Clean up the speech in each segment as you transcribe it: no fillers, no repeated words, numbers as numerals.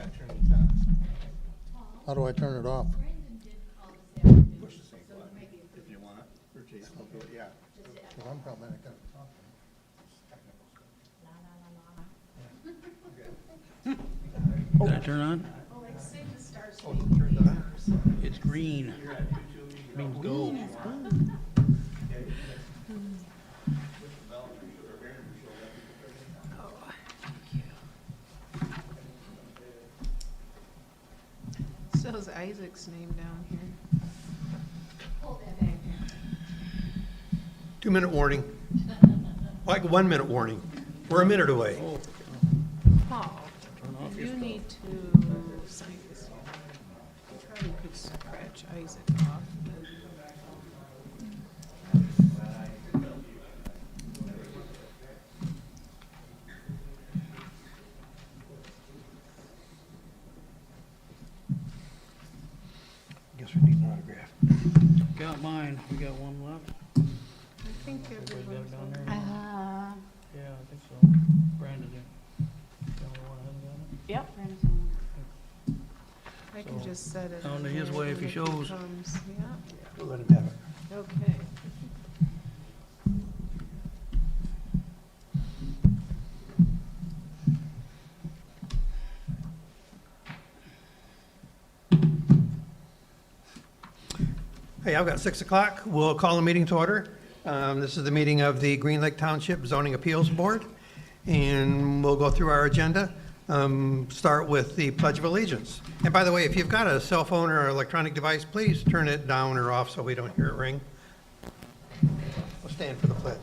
Capture any task. How do I turn it off? Push the same button if you want. Or Jason will do it, yeah. 'Cause I'm probably not gonna talk. Did I turn on? Oh, you turned it on? It's green. Means go. Says Isaac's name down here. 2-minute warning. Like 1-minute warning. We're a minute away. Oh, Paul, turn off your you stuff. need to sign this here. You probably could scratch Isaac off. Guess we need an autograph. Got mine. We got one left. I think Everybody got everyone's it down on there? there. Yeah, I think so. Brandon did. The only one that hasn't got it? Yep. I can So, just set it. down on to his there way if when he it shows. comes. Yeah, We'll let him have it. okay. Hey, I've got 6 o'clock. We'll call the meeting to order. This is the meeting of the Green Lake Township Zoning Appeals Board, and we'll go through our agenda. Start with the Pledge of Allegiance. And by the way, if you've got a cell phone or electronic device, please turn it down or off so we don't hear it ring. We'll stand for the pledge.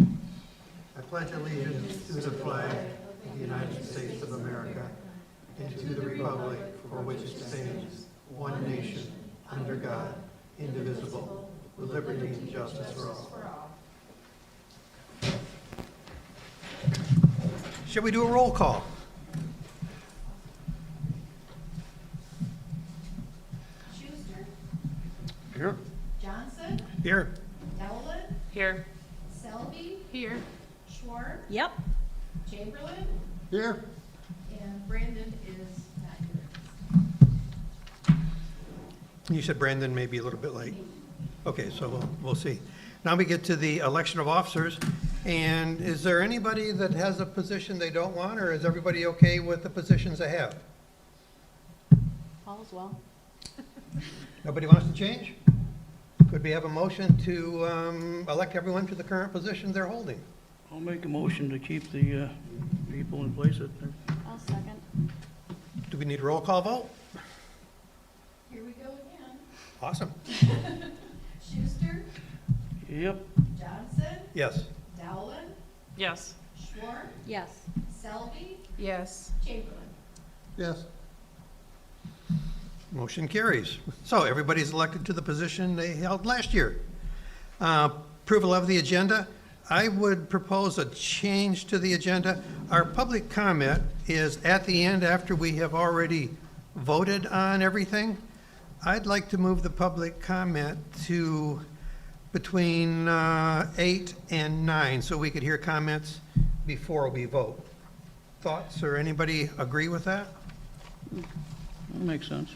I pledge allegiance to the flag of the United States of America and to the republic for which it stands, one nation, under God, indivisible, with liberty and justice for all. Should we do a roll call? Schuster, Here. Johnson, Here. Dowland, Here. Selby, Here. Schwartz, Yep. Chamberlain, Here. and Brandon is not here. You said Brandon may be a little bit late. Okay, so we'll see. Now we get to the election of officers. And is there anybody that has a position they don't want, or is everybody okay with the positions they have? All is well. Nobody wants to change? Could we have a motion to elect everyone to the current position they're holding? I'll make a motion to keep the people in place that they're. I'll second. Do we need a roll call vote? Here we go again. Awesome. Schuster, Yep. Johnson, Yes. Dowland, Yes. Schwartz, Yes. Selby, Yes. Chamberlain. Yes. Motion carries. So everybody's elected to the position they held last year. Approval of the agenda. I would propose a change to the agenda. Our public comment is at the end after we have already voted on everything. I'd like to move the public comment to between 8 and 9, so we could hear comments before we vote. Thoughts, or anybody agree with that? That makes sense.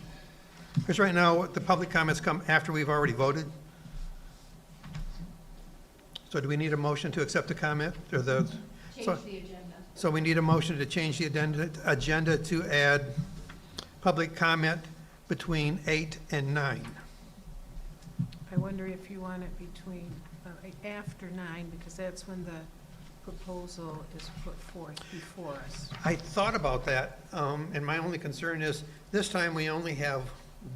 Because right now, the public comments come after we've already voted. So do we need a motion to accept the comment, or the? Change so- the agenda. So we need a motion to change the agenda to add public comment between 8 and 9. I wonder if you want it between, after 9, because that's when the proposal is put forth before us. I thought about that, and my only concern is, this time we only have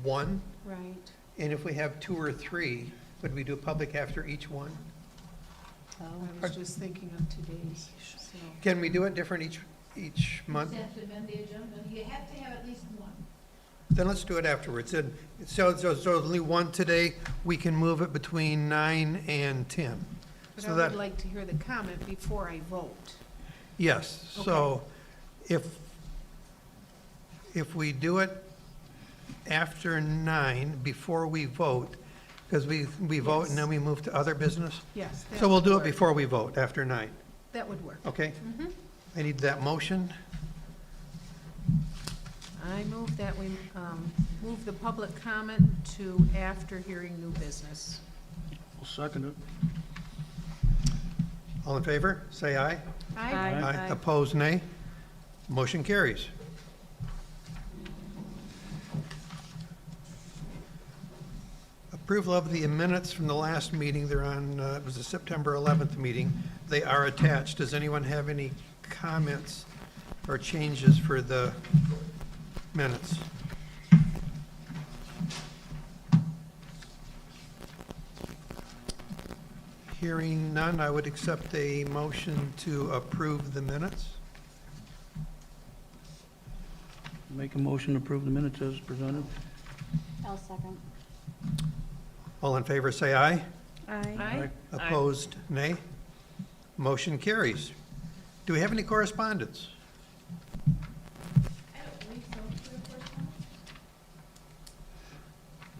one, Right. and if we have 2 or 3, would we do public after each one? I was just thinking of today's, so. Can we do it different each You month? just have to amend the agenda. You have to have at least one. Then let's do it afterwards. And so there's only one today, we can move it between 9 and 10. But So I that- would like to hear the comment before I vote. Yes, so if we do it after 9, before we vote, because we vote and then we move to other business, Yes. that so we'll would do it work. before we vote, after 9, That would work. okay? Mhm. I need that motion. move that we move the public comment to after hearing new business. I'll second it. All in favor, say aye. Aye. Opposed, nay. Motion carries. Approval of the minutes from the last meeting. They're on, it was the September 11th meeting. They are attached. Does anyone have any comments or changes for the minutes? Hearing none, I would accept a motion to approve the minutes. Make a motion to approve the minutes as presented. I'll second. All in favor, say aye. Aye. Opposed, nay. Motion carries. Do we have any correspondence? I don't believe so for the first one.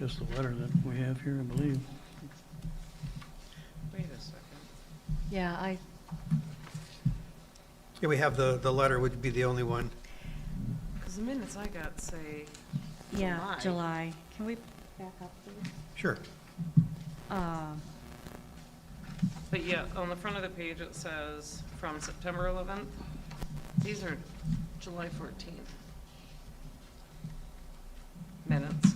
Just the letter that we have here, I believe. Wait a second. Yeah, Yeah, we have the letter would be the only one. Because the minutes I got say yeah, July. Can we back up, please? Sure. But yeah, on the front of the page, it says from September 11th. These are July 14th minutes.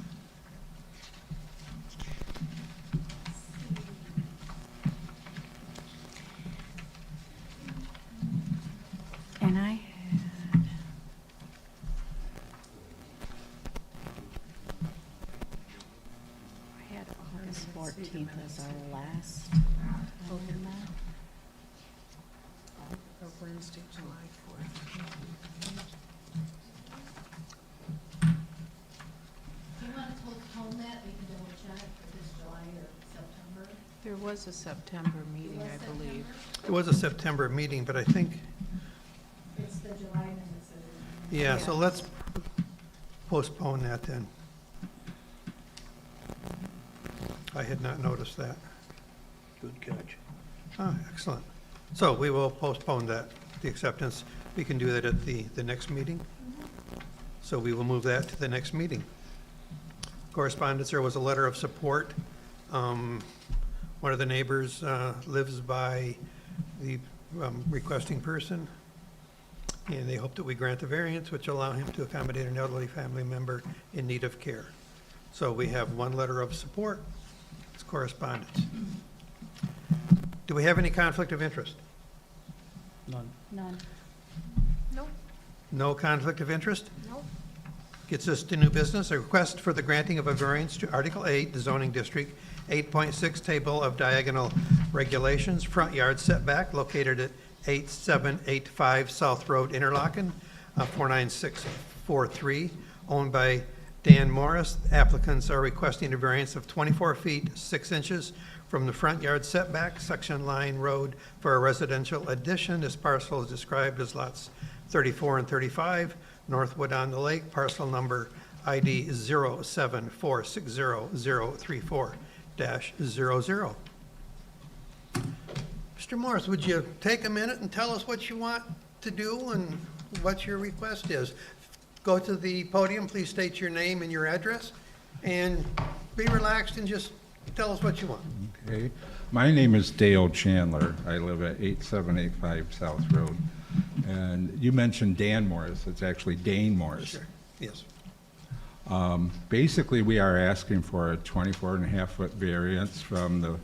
And I had August 14th as our last. item now. Of Wednesday, July 4th. If you want to postpone that, we can double check if it's July or September. There was a September meeting, Was I believe. It was a September meeting, but I think, It's the July minutes. that are- yeah, so let's postpone that then. I had not noticed that. Good catch. Ah, excellent. So we will postpone that, the acceptance. We can do that at the next meeting. So we will move that to the next meeting. Correspondence, there was a letter of support. One of the neighbors lives by the requesting person, and they hope that we grant the variance, which will allow him to accommodate an elderly family member in need of care. So we have one letter of support. It's correspondence. Do we have any conflict of interest? None. None. Nope, No conflict of interest? nope. Gets us to new business, a request for the granting of a variance to Article 8, the zoning district, 8.6 table of diagonal regulations, front yard setback located at 8785 South Road, Interlochen, 49643, owned by Dan Morris. Applicants are requesting a variance of 24 feet 6 inches from the front yard setback, section line road, for a residential addition. This parcel is described as lots 34 and 35, Northwood on the Lake, parcel number ID 0746034-00. Mr. Morris, would you take a minute and tell us what you want to do and what your request is? Go to the podium, please state your name and your address, and be relaxed and just tell us what you want. Okay, my name is Dale Chandler. I live at 8785 South Road. And you mentioned Dan Morris. It's actually Dane Morris. Sure. Yes. Basically, we are asking for a 24.5-foot variance from the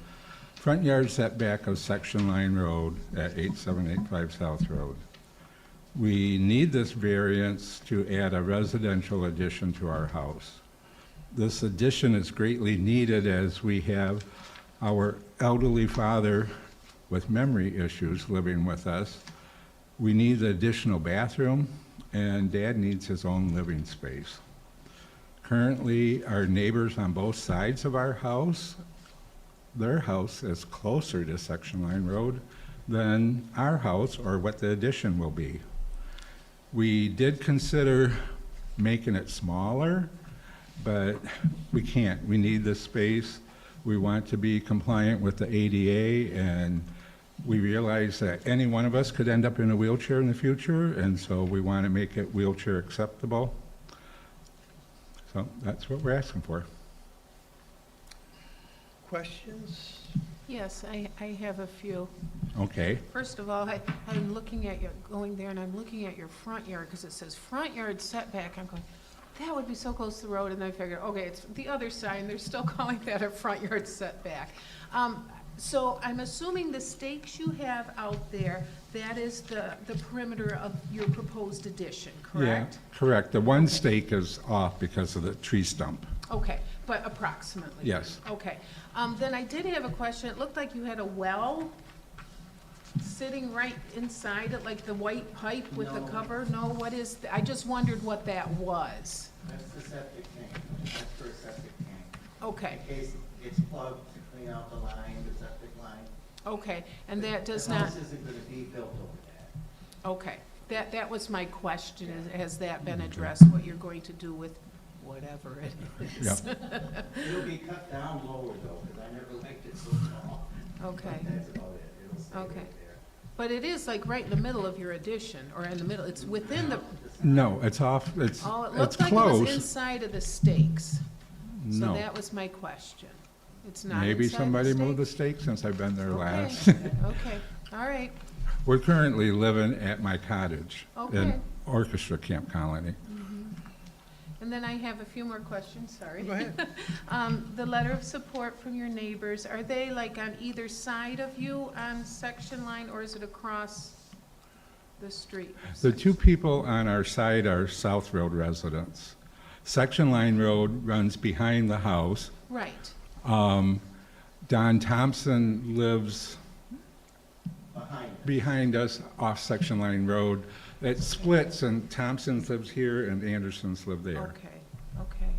front yard setback of Section Line Road at 8785 South Road. We need this variance to add a residential addition to our house. This addition is greatly needed as we have our elderly father with memory issues living with us. We need an additional bathroom, and Dad needs his own living space. Currently, our neighbors on both sides of our house, their house is closer to Section Line Road than our house or what the addition will be. We did consider making it smaller, but we can't. We need the space. We want to be compliant with the ADA, and we realize that any one of us could end up in a wheelchair in the future, and so we want to make it wheelchair acceptable. So that's what we're asking for. Questions? Yes, I have a few. Okay. First of all, I'm looking at your, going there, and I'm looking at your front yard, because it says front yard setback. I'm going, that would be so close to the road, and then I figured, okay, it's the other side, and they're still calling that a front yard setback. So I'm assuming the stakes you have out there, that is the perimeter of your proposed addition, correct? Yeah, correct. The one stake is off because of the tree stump. Okay, but approximately? Yes. Okay. Then I did have a question. It looked like you had a well sitting right inside it, like the white pipe with the No. cover? No, what is, I just wondered what that was. That's the septic tank. That's for a septic tank. Okay, In case it gets plugged to clean out the line, the septic line. okay, and that does The not, house isn't gonna be built over that. okay. That was my question, has that been Okay. addressed, what you're going to do with whatever it is? It'll be cut down lower though, because I never liked it so small. Okay, But that's about it. It'll stay Okay. right there. but it is like right in the middle of your addition, or in the middle, it's within the, No, it's off, it's oh, it it's looked like it was close. inside of the stakes. So No. that was my question. It's not Maybe inside the somebody moved the stakes? stake since I've been there Okay, last. Okay, all right, We're currently living at my cottage Okay. in Orchestra Camp Colony. and then I have a few more questions, sorry. Go ahead. The letter of support from your neighbors, are they like on either side of you on section line, or is it across the street? The two people on our side are South Road residents. Section Line Road runs behind the house. Right, Don Thompson lives Behind it. behind us off Section Line Road. It splits, and Thompson's lives here and Anderson's live there. okay, okay,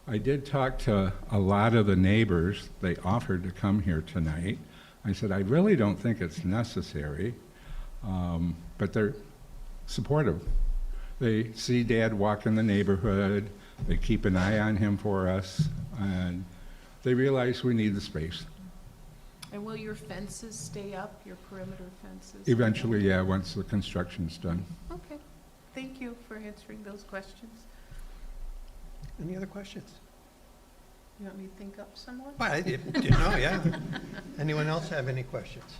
I did talk to a lot of the neighbors. They offered to come here tonight. I said, I really don't think it's necessary, but they're supportive. They see Dad walk in the neighborhood, they keep an eye on him for us, and they realize we need the space. and will your fences stay up, your perimeter fences? Eventually, yeah, once the construction's done. Okay, thank you for answering those questions. Any other questions? You want me to think up some more? Well, I didn't know, yeah. Anyone else have any questions?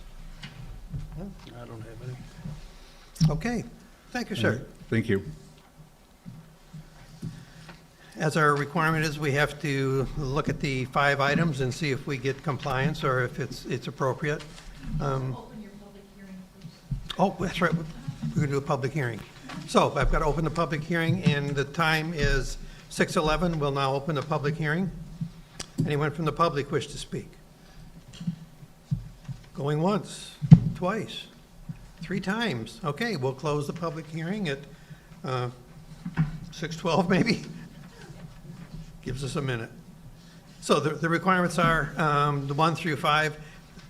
No? I don't have any. Okay, thank you, sir. Thank you. As our requirement is, we have to look at the 5 items and see if we get compliance or if it's appropriate. Open your public hearing first. Oh, that's right, we're going to do a public hearing. So I've got to open the public hearing, and the time is 6:11. We'll now open the public hearing. Anyone from the public wish to speak? Going once, twice, 3 times. Okay, we'll close the public hearing at 6:12 maybe? Gives us a minute. So the requirements are the 1 through 5.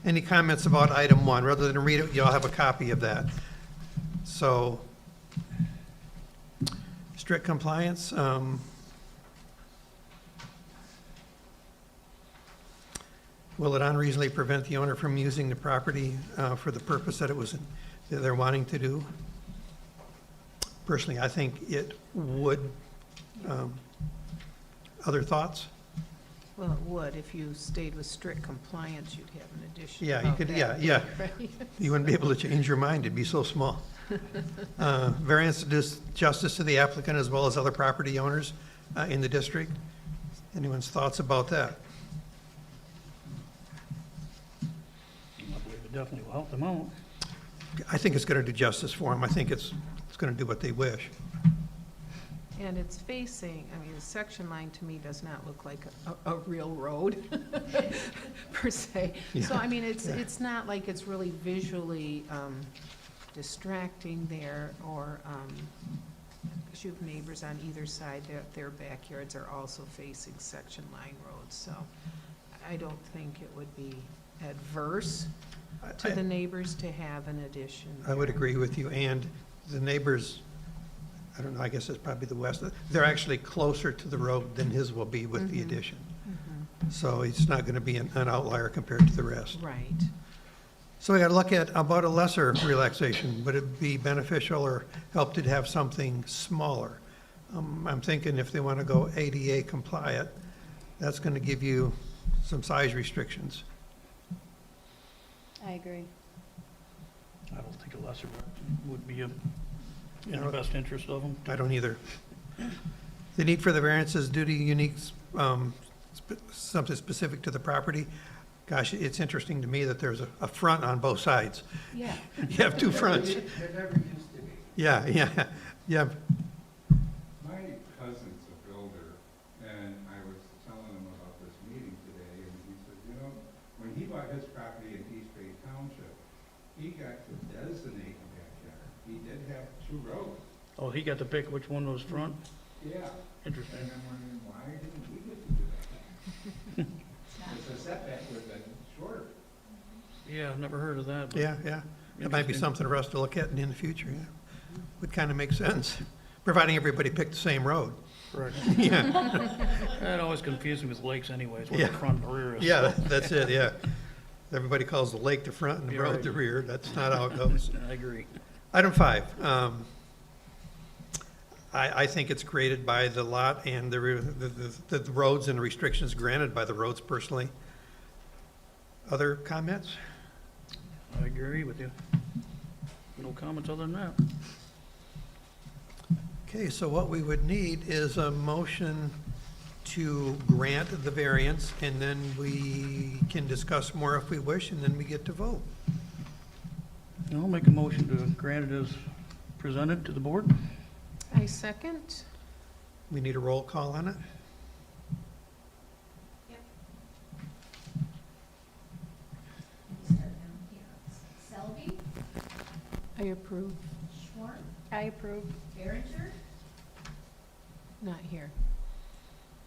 Any comments about item 1? Rather than read it, you'll have a copy of that. So, strict compliance. Will it unreasonably prevent the owner from using the property for the purpose that that they're wanting to do? Personally, I think it would. Other thoughts? Well, it would, if you stayed with strict compliance, you'd have an addition. Yeah, you about could, that, yeah. right? You wouldn't be able to change your mind, it'd be so small. Variance to do justice to the applicant as well as other property owners in the district. Anyone's thoughts about that? I believe it definitely will help them out. I think it's going to do justice for them. I think it's going to do what they wish. And it's facing, I mean, the section line to me does not look like a real road, per se. So, Yeah. I mean, it's not like it's really visually distracting there, or, because you have neighbors on either side, their backyards are also facing section line roads, so I don't think it would be adverse to the neighbors to have an addition. I would there. agree with you, and the neighbors, I don't know, I guess it's probably the west, they're actually closer to the road than his will be with the Mhm. addition. Mhm. So it's not going to be an outlier compared to the rest. Right. So we got to look at about a lesser relaxation. Would it be beneficial or help to have something smaller? I'm thinking if they want to go ADA compliant, that's going to give you some size restrictions. I agree. I don't think a lesser would be in You the know, best interest of them. I don't either. The need for the variances due to unique, something specific to the property. Gosh, it's interesting to me that there's a front on both sides. Yeah. You have two fronts. There never used to be. Yeah, yeah, yeah. My cousin's a builder, and I was telling him about this meeting today, and he said, you know, when he bought his property in East Bay Township, he got to designate a backyard. He did have 2 roads. Oh, he got to pick which one was front? Yeah. Interesting. And I'm wondering, why didn't we get to do that? Because the setback would have been shorter. Yeah, I've never heard of that. but Yeah, yeah. It might be interesting. something for us to look at in the future, yeah. Would kind of make sense, providing everybody picked the same road. Correct. Yeah, That always confused me with lakes anyways, where Yeah. the front and rear is. yeah, that's it, yeah. Everybody calls the lake the front and the You're road right. the rear. That's not how it goes. I agree. Item 5. I think it's created by the lot and the roads and the restrictions granted by the roads personally. Other comments? I agree with you. No comments other than that. Okay, so what we would need is a motion to grant the variance, and then we can discuss more if we wish, and then we get to vote. I'll make a motion to grant it as presented to the board. I second. We need a roll call on it? Start down here. Selby, I approve. Schwartz, I approve. Behringer, Not here.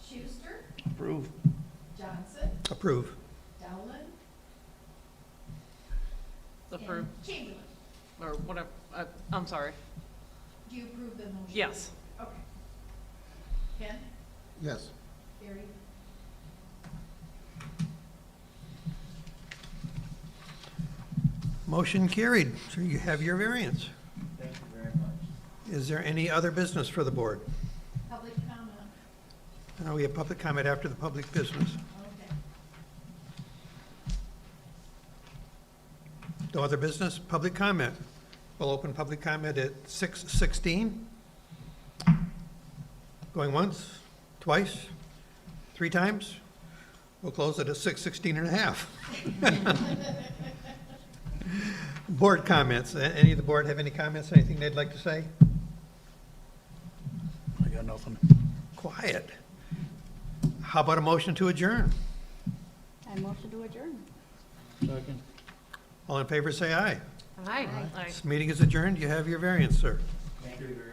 Schuster, Approve. Johnson, Approve. Dowland, Approve, and Chamberlain. or whatever, I'm sorry. Do you approve the motion? Yes. Okay. Ken, Yes. Barry, Motion carried. So you have your variance. Thank you very much. Is there any other business for the board? public comment. We have public comment after the public business. Okay. No other business? Public comment. We'll open public comment at 6:16. Going once, twice, 3 times? We'll close it at 6:16 and a half. Board comments. Any of the board have any comments, anything they'd like to say? I got nothing. Quiet. How about a motion to adjourn? I motion to adjourn. Second. All in favor, say aye. Aye. Aye. This meeting is adjourned. You have your variance, sir. Thank you very